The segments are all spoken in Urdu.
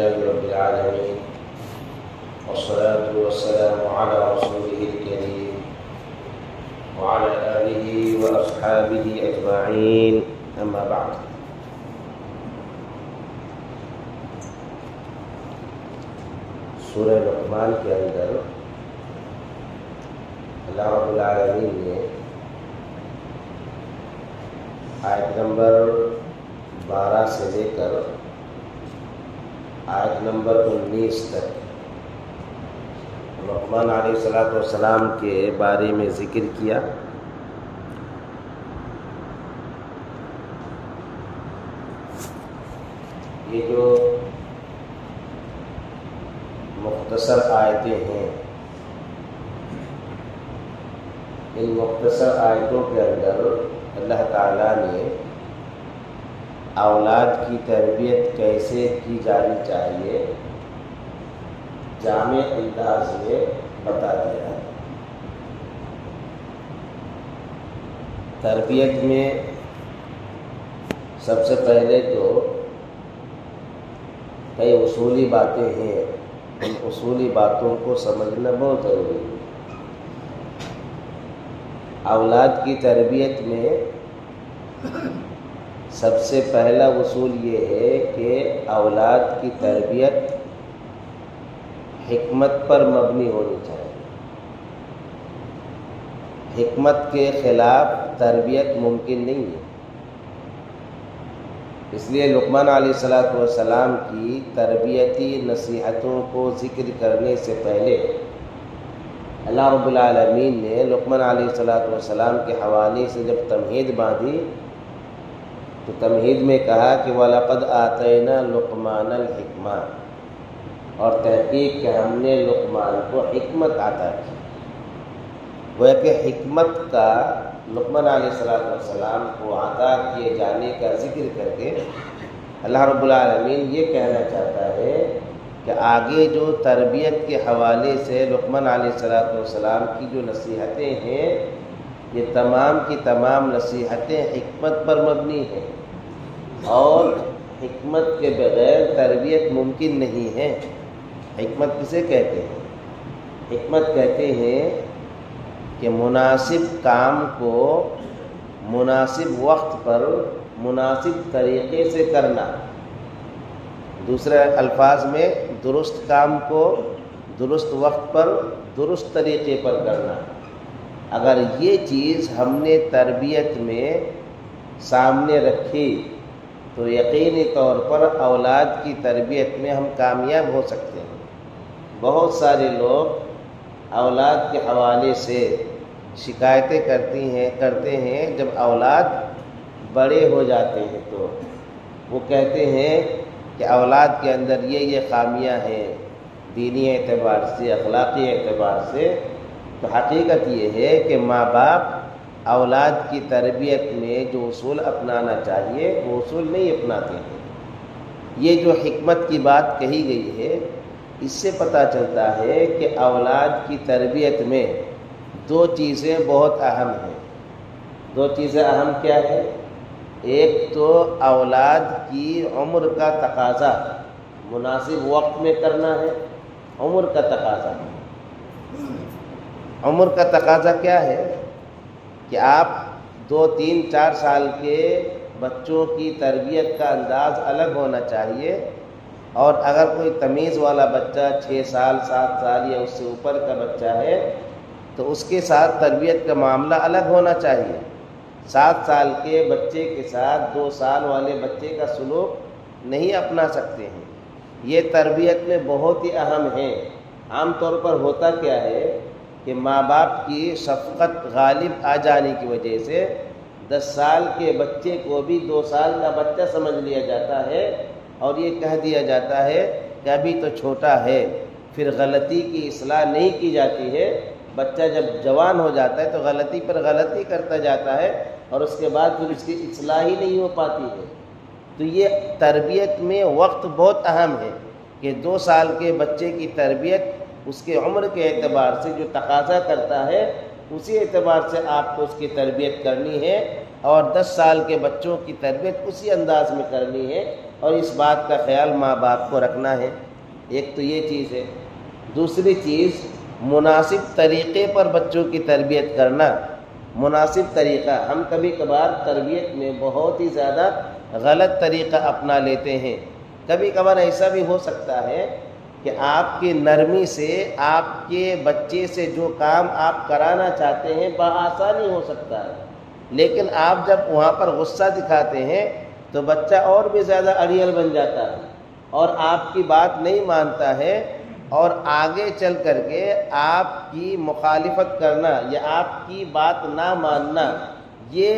لله رب العالمين والصلاة والسلام على رسوله الكريم وعلى آله وأصحابه أجمعين أما بعد. سورہ لقمان کے اندر اللہ رب العالمین نے آیت نمبر 12 سے لے کر آیت نمبر 19 تک لقمان علیہ السلام کے بارے میں ذکر کیا. یہ جو مختصر آیتیں ہیں، ان مختصر آیتوں کے اندر اللہ تعالیٰ نے اولاد کی تربیت کیسے کی جانی چاہیے جامع انداز میں بتا دیا ہے. تربیت میں سب سے پہلے تو کئی اصولی باتیں ہیں، ان اصولی باتوں کو سمجھنا بہت ضروری ہے. اولاد کی تربیت میں سب سے پہلا اصول یہ ہے کہ اولاد کی تربیت حکمت پر مبنی ہونی چاہیے. حکمت کے خلاف تربیت ممکن نہیں ہے. اس لیے لقمان علیہ السلام کی تربیتی نصیحتوں کو ذکر کرنے سے پہلے اللہ رب العالمین نے لقمان علیہ السلام کے حوالے سے جب تمہید باندھی تو تمہید میں کہا کہ وَلَقَدْ آتَيْنَا لُقْمَانَ الْحِكْمَةَ، اور تحقیق کہ ہم نے لقمان کو حکمت عطا کی. گویا کہ حکمت کا لقمان علیہ السلام کو عطا کیے جانے کا ذکر کر کے اللہ رب العالمین یہ کہنا چاہتا ہے کہ آگے جو تربیت کے حوالے سے لقمان علیہ السلام کی جو نصیحتیں ہیں، یہ تمام کی تمام نصیحتیں حکمت پر مبنی ہیں، اور حکمت کے بغیر تربیت ممکن نہیں ہے. حکمت کسے کہتے ہیں؟ حکمت کہتے ہیں کہ مناسب کام کو مناسب وقت پر مناسب طریقے سے کرنا. دوسرے الفاظ میں درست کام کو درست وقت پر درست طریقے پر کرنا. اگر یہ چیز ہم نے تربیت میں سامنے رکھی تو یقینی طور پر اولاد کی تربیت میں ہم کامیاب ہو سکتے ہیں. بہت سارے لوگ اولاد کے حوالے سے شکایتیں کرتے ہیں جب اولاد بڑے ہو جاتے ہیں تو وہ کہتے ہیں کہ اولاد کے اندر یہ خامیاں ہیں دینی اعتبار سے، اخلاقی اعتبار سے. تو حقیقت یہ ہے کہ ماں باپ اولاد کی تربیت میں جو اصول اپنانا چاہیے وہ اصول نہیں اپناتے ہیں. یہ جو حکمت کی بات کہی گئی ہے، اس سے پتہ چلتا ہے کہ اولاد کی تربیت میں دو چیزیں بہت اہم ہیں. دو چیزیں اہم کیا ہے؟ ایک تو اولاد کی عمر کا تقاضا مناسب وقت میں کرنا ہے. عمر کا تقاضا، عمر کا تقاضا کیا ہے کہ آپ 2، 3، 4 سال کے بچوں کی تربیت کا انداز الگ ہونا چاہیے، اور اگر کوئی تمیز والا بچہ 6 سال، 7 سال یا اس سے اوپر کا بچہ ہے تو اس کے ساتھ تربیت کا معاملہ الگ ہونا چاہیے. 7 سال کے بچے کے ساتھ 2 سال والے بچے کا سلوک نہیں اپنا سکتے ہیں. یہ تربیت میں بہت ہی اہم ہے. عام طور پر ہوتا کیا ہے کہ ماں باپ کی شفقت غالب آ جانے کی وجہ سے 10 سال کے بچے کو بھی 2 سال کا بچہ سمجھ لیا جاتا ہے، اور یہ کہہ دیا جاتا ہے کہ ابھی تو چھوٹا ہے. پھر غلطی کی اصلاح نہیں کی جاتی ہے. بچہ جب جوان ہو جاتا ہے تو غلطی پر غلطی کرتا جاتا ہے، اور اس کے بعد پھر اس کی اصلاح ہی نہیں ہو پاتی ہے. تو یہ تربیت میں وقت بہت اہم ہے کہ 2 سال کے بچے کی تربیت اس کے عمر کے اعتبار سے جو تقاضا کرتا ہے اسی اعتبار سے آپ کو اس کی تربیت کرنی ہے، اور 10 سال کے بچوں کی تربیت اسی انداز میں کرنی ہے. اور اس بات کا خیال ماں باپ کو رکھنا ہے. ایک تو یہ چیز ہے. دوسری چیز مناسب طریقے پر بچوں کی تربیت کرنا. مناسب طریقہ، ہم کبھی کبھار تربیت میں بہت ہی زیادہ غلط طریقہ اپنا لیتے ہیں. کبھی کبھار ایسا بھی ہو سکتا ہے کہ آپ کی نرمی سے آپ کے بچے سے جو کام آپ کرانا چاہتے ہیں بآسانی ہو سکتا ہے، لیکن آپ جب وہاں پر غصہ دکھاتے ہیں تو بچہ اور بھی زیادہ اڑیل بن جاتا ہے اور آپ کی بات نہیں مانتا ہے، اور آگے چل کر کے آپ کی مخالفت کرنا یا آپ کی بات نہ ماننا، یہ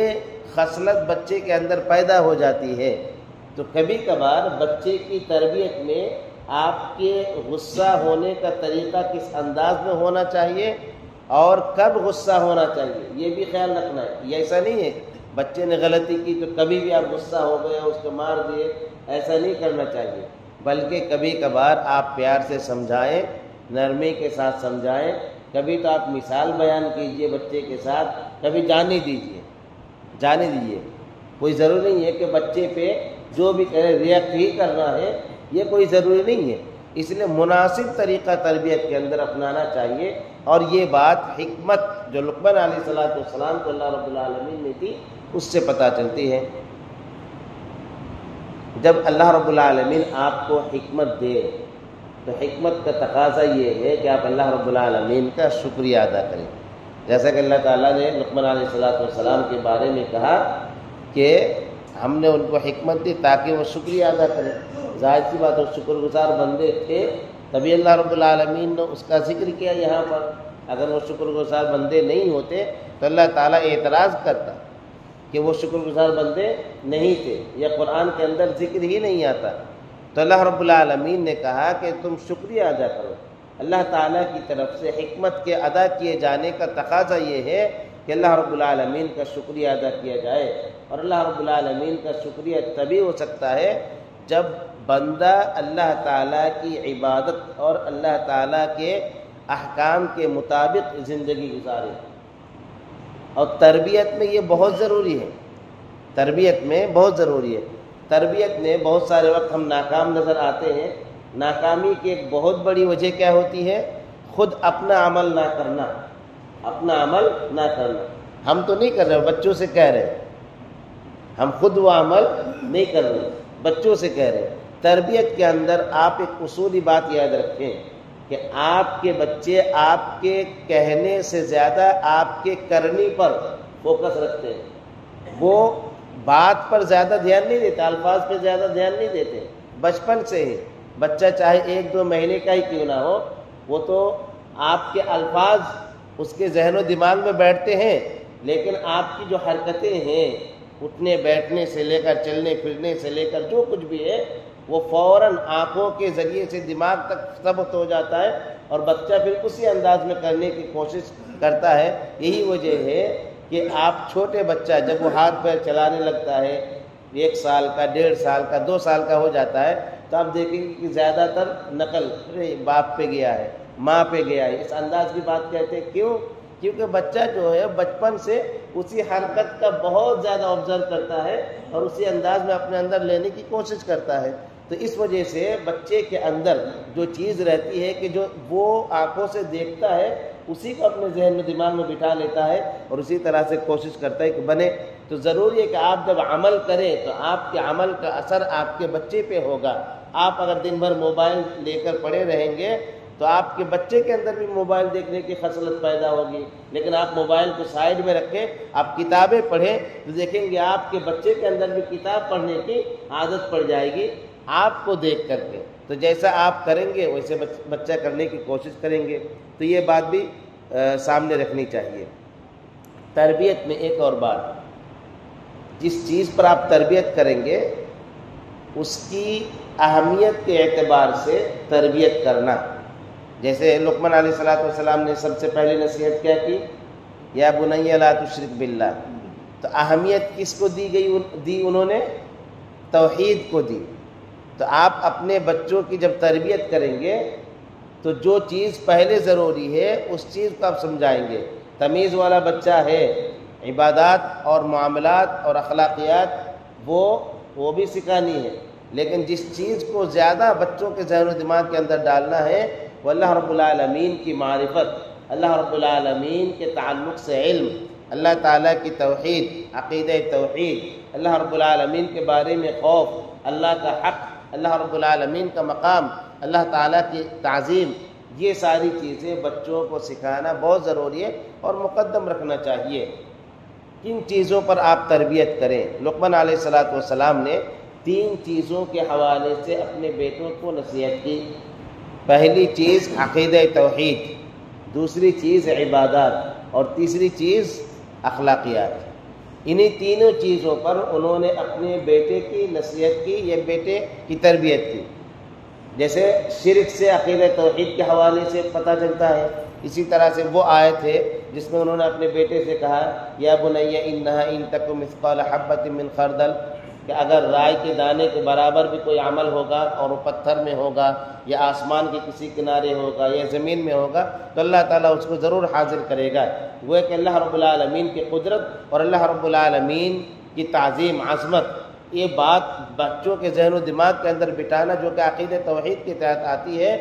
خصلت بچے کے اندر پیدا ہو جاتی ہے. تو کبھی کبھار بچے کی تربیت میں آپ کے غصہ ہونے کا طریقہ کس انداز میں ہونا چاہیے اور کب غصہ ہونا چاہیے، یہ بھی خیال رکھنا ہے. یہ ایسا نہیں ہے بچے نے غلطی کی تو کبھی بھی آپ غصہ ہو گئے اس کو مار دیے، ایسا نہیں کرنا چاہیے. بلکہ کبھی کبھار آپ پیار سے سمجھائیں، نرمی کے ساتھ سمجھائیں. کبھی تو آپ مثال بیان کیجئے بچے کے ساتھ، کبھی جانے دیجئے. کوئی ضروری نہیں ہے کہ بچے پہ جو بھی کرے ریئیکٹ ہی کرنا ہے، یہ کوئی ضروری نہیں ہے. اس لیے مناسب طریقہ تربیت کے اندر اپنانا چاہیے. اور یہ بات حکمت جو لقمان علیہ السلام کو اللہ رب العالمین نے دی اس سے پتہ چلتی ہے. جب اللہ رب العالمین آپ کو حکمت دے تو حکمت کا تقاضا یہ ہے کہ آپ اللہ رب العالمین کا شکریہ ادا کریں. جیسا کہ اللہ تعالیٰ نے لقمان علیہ السلام کے بارے میں کہا کہ ہم نے ان کو حکمت دی تاکہ وہ شکریہ ادا کریں. ظاہر سی بات، وہ شکر گزار بندے تھے تبھی اللہ رب العالمین نے اس کا ذکر کیا یہاں پر. اگر وہ شکر گزار بندے نہیں ہوتے تو اللہ تعالیٰ اعتراض کرتا کہ وہ شکر گزار بندے نہیں تھے، یا قرآن کے اندر ذکر ہی نہیں آتا. تو اللہ رب العالمین نے کہا کہ تم شکریہ ادا کرو. اللہ تعالیٰ کی طرف سے حکمت کے ادا کیے جانے کا تقاضا یہ ہے کہ اللہ رب العالمین کا شکریہ ادا کیا جائے. اور اللہ رب العالمین کا شکریہ تبھی ہو سکتا ہے جب بندہ اللہ تعالیٰ کی عبادت اور اللہ تعالیٰ کے احکام کے مطابق زندگی گزارے. اور تربیت میں یہ بہت ضروری ہے. تربیت میں بہت سارے وقت ہم ناکام نظر آتے ہیں. ناکامی کی ایک بہت بڑی وجہ کیا ہوتی ہے؟ خود اپنا عمل نہ کرنا. ہم تو نہیں کر رہے، بچوں سے کہہ رہے ہیں. ہم خود وہ عمل نہیں کر رہے، بچوں سے کہہ رہے ہیں. تربیت کے اندر آپ ایک اصولی بات یاد رکھیں کہ آپ کے بچے آپ کے کہنے سے زیادہ آپ کے کرنی پر فوکس رکھتے ہیں. وہ بات پر زیادہ دھیان نہیں دیتے، الفاظ پہ زیادہ دھیان نہیں دیتے. بچپن سے ہی بچہ چاہے 1-2 مہینے کا ہی کیوں نہ ہو، وہ تو آپ کے الفاظ اس کے ذہن و دماغ میں بیٹھتے ہیں، لیکن آپ کی جو حرکتیں ہیں، اٹھنے بیٹھنے سے لے کر چلنے پھرنے سے لے کر جو کچھ بھی ہے، وہ فوراً آنکھوں کے ذریعے سے دماغ تک ثبت ہو جاتا ہے اور بچہ پھر اسی انداز میں کرنے کی کوشش کرتا ہے. یہی وجہ ہے کہ آپ چھوٹے بچہ جب وہ ہاتھ پیر چلانے لگتا ہے، 1 سال کا، 1.5 سال کا، 2 سال کا ہو جاتا ہے، تو آپ دیکھیں گے کہ زیادہ تر نقل باپ پہ گیا ہے، ماں پہ گیا ہے، اس انداز کی بات کہتے ہیں. کیوں؟ کیونکہ بچہ جو ہے بچپن سے اسی حرکت کا بہت زیادہ آبزرو کرتا ہے اور اسی انداز میں اپنے اندر لینے کی کوشش کرتا ہے. تو اس وجہ سے بچے کے اندر جو چیز رہتی ہے کہ جو وہ آنکھوں سے دیکھتا ہے اسی کو اپنے ذہن میں دماغ میں بٹھا لیتا ہے اور اسی طرح سے کوشش کرتا ہے کہ بنے. تو ضروری ہے کہ آپ جب عمل کریں تو آپ کے عمل کا اثر آپ کے بچے پہ ہوگا. آپ اگر دن بھر موبائل لے کر پڑے رہیں گے تو آپ کے بچے کے اندر بھی موبائل دیکھنے کی خصلت پیدا ہوگی. لیکن آپ موبائل کو سائیڈ میں رکھیں، آپ کتابیں پڑھیں تو دیکھیں گے آپ کے بچے کے اندر بھی کتاب پڑھنے کی عادت پڑ جائے گی آپ کو دیکھ کر کے. تو جیسا آپ کریں گے ویسے بچہ کرنے کی کوشش کریں گے. تو یہ بات بھی سامنے رکھنی چاہیے. تربیت میں ایک اور بات، جس چیز پر آپ تربیت کریں گے اس کی اہمیت کے اعتبار سے تربیت کرنا. جیسے لقمان علیہ السلام نے سب سے پہلی نصیحت کیا کی؟ یا بنی لا تشرک باللہ. تو اہمیت کس کو دی انہوں نے؟ توحید کو دی. تو آپ اپنے بچوں کی جب تربیت کریں گے تو جو چیز پہلے ضروری ہے اس چیز کو آپ سمجھائیں گے. تمیز والا بچہ ہے، عبادات اور معاملات اور اخلاقیات وہ بھی سکھانی ہے. لیکن جس چیز کو زیادہ بچوں کے ذہن و دماغ کے اندر ڈالنا ہے وہ اللہ رب العالمین کی معرفت، اللہ رب العالمین کے تعلق سے علم، اللہ تعالیٰ کی توحید، عقیدہ توحید، اللہ رب العالمین کے بارے میں خوف، اللہ کا حق، اللہ رب العالمین کا مقام، اللہ تعالیٰ کی تعظیم، یہ ساری چیزیں بچوں کو سکھانا بہت ضروری ہے اور مقدم رکھنا چاہیے۔ کن چیزوں پر آپ تربیت کریں؟ لقمان علیہ السلام نے 3 چیزوں کے حوالے سے اپنے بیٹوں کو نصیحت کی۔ پہلی چیز عقیدہ توحید، دوسری چیز عبادات، اور تیسری چیز اخلاقیات۔ انہی تینوں چیزوں پر انہوں نے اپنے بیٹے کی نصیحت کی، یہ بیٹے کی تربیت کی۔ جیسے شرک سے عقیدہ توحید کے حوالے سے پتہ چلتا ہے، اسی طرح سے وہ آیت ہے جس میں انہوں نے اپنے بیٹے سے کہا یا بنی انہا ان تک مثقال حبۃ من خردل، کہ اگر رائے کے دانے کے برابر بھی کوئی عمل ہوگا اور وہ پتھر میں ہوگا یا آسمان کے کسی کنارے ہوگا یا زمین میں ہوگا تو اللہ تعالیٰ اس کو ضرور حاضر کرے گا۔ وہ کہ اللہ رب العالمین کی قدرت اور اللہ رب العالمین کی تعظیم، عظمت، یہ بات بچوں کے ذہن و دماغ کے اندر بٹانا جو کہ عقیدہ توحید کے تحت آتی ہے،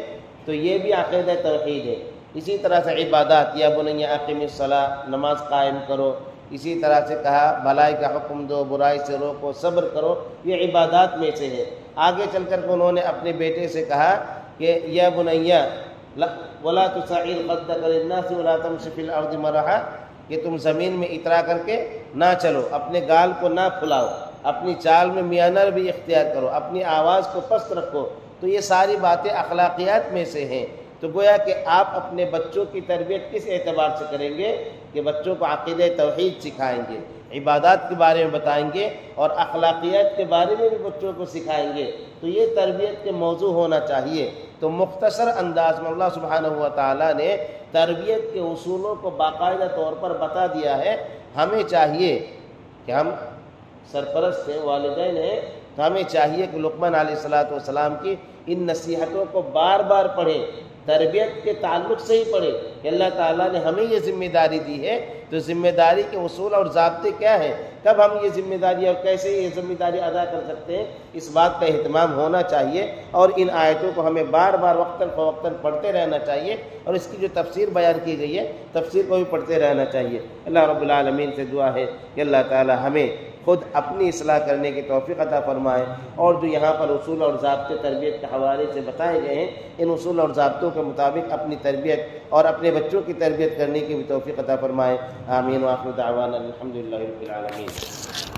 تو یہ بھی عقیدہ توحید ہے۔ اسی طرح سے عبادات، یا بنی اقیم الصلاۃ، نماز قائم کرو، اسی طرح سے کہا بھلائی کا حکم دو، برائی سے روکو، صبر کرو، یہ عبادات میں سے ہے۔ آگے چل کر کے انہوں نے اپنے بیٹے سے کہا کہ یا بنیا ولا تصعر خدک للناس ولا تمش فی الارض مرحا، کہ تم زمین میں اترا کر کے نہ چلو، اپنے گال کو نہ پھلاؤ، اپنی چال میں میانر بھی اختیار کرو، اپنی آواز کو پست رکھو۔ تو یہ ساری باتیں اخلاقیات میں سے ہیں۔ تو گویا کہ آپ اپنے بچوں کی تربیت کس اعتبار سے کریں گے کہ بچوں کو عقیدہ توحید سکھائیں گے، عبادات کے بارے میں بتائیں گے اور اخلاقیات کے بارے میں بھی بچوں کو سکھائیں گے۔ تو یہ تربیت کے موضوع ہونا چاہیے۔ تو مختصر انداز میں اللہ سبحانہ و تعالیٰ نے تربیت کے اصولوں کو باقاعدہ طور پر بتا دیا ہے۔ ہمیں چاہیے کہ ہم سرپرست ہیں، والدین ہیں، تو ہمیں چاہیے کہ لقمان علیہ السلام کی ان نصیحتوں کو بار بار پڑھیں، تربیت کے تعلق سے ہی پڑھیں کہ اللہ تعالیٰ نے ہمیں یہ ذمہ داری دی ہے، تو ذمہ داری کے اصول اور ضابطے کیا ہیں، کب ہم یہ ذمہ داری اور کیسے یہ ذمہ داری ادا کر سکتے ہیں، اس بات کا اہتمام ہونا چاہیے۔ اور ان آیتوں کو ہمیں بار بار وقتاً فوقتاً پڑھتے رہنا چاہیے، اور اس کی جو تفسیر بیان کی گئی ہے تفسیر کو بھی پڑھتے رہنا چاہیے۔ اللہ رب العالمین سے دعا ہے کہ اللہ تعالیٰ ہمیں خود اپنی اصلاح کرنے کی توفیق عطا فرمائے، اور جو یہاں پر اصول اور ضابطے تربیت کے حوالے سے بتائے گئے ہیں، ان اصول اور ضابطوں کے مطابق اپنی تربیت اور اپنے بچوں کی تربیت کرنے کی بھی توفیق عطا فرمائے۔ آمین۔ وآخر دعوانا الحمدللہ رب العالمین۔